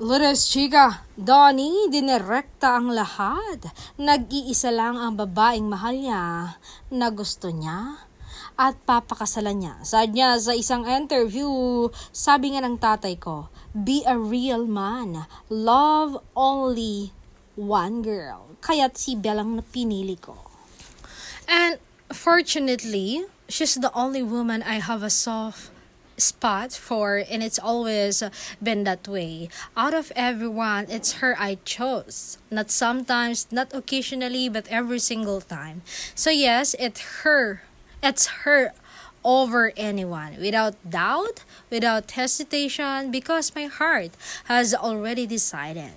Lourdes Chica, Donnie, dinirekta ang lahat. Nag-iisa lang ang babaeng mahal niya na gusto niya at papakasalan niya. Saad niya sa isang interview, sabi nga ng tatay ko, be a real man, love only one girl. Kaya't si Belang pinili ko. And fortunately, she's the only woman I have a soft spot for, and it's always been that way. Out of everyone, it's her I chose. Not sometimes, not occasionally, but every single time. So yes, it's her over anyone, without doubt, without hesitation, because my heart has already decided.